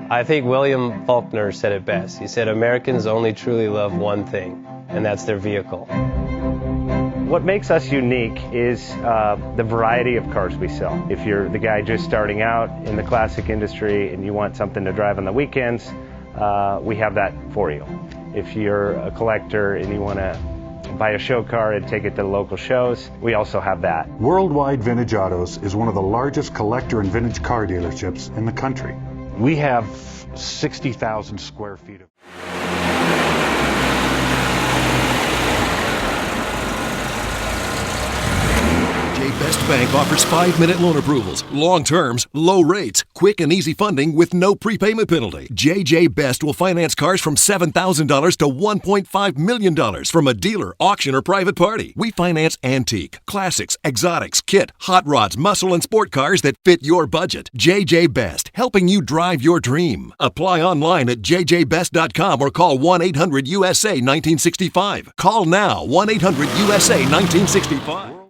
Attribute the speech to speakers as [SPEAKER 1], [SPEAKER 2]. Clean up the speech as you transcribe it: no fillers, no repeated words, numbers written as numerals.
[SPEAKER 1] I think William Faulkner said it best. He said, Americans only truly love one thing, and that's their vehicle.
[SPEAKER 2] What makes us unique is the variety of cars we sell. If you're the guy just starting out in the classic industry and you want something to drive on the weekends, we have that for you. If you're a collector and you want to buy a show car and take it to the local shows, we also have that.
[SPEAKER 3] Worldwide Vintage Autos is one of the largest collector and vintage car dealerships in the country. We have 60,000 square feet of...
[SPEAKER 4] Best Bank offers 5-minute loan approvals, long terms, low rates, quick and easy funding with no prepayment penalty. JJ Best will finance cars from $7,000 to $1.5 million from a dealer, auction, or private party. We finance antique, classics, exotics, kit, hot rods, muscle, and sport cars that fit your budget. JJ Best, helping you drive your dream. Apply online at jjbest.com or call 1-800-USA-1965. Call now, 1-800-USA-1965.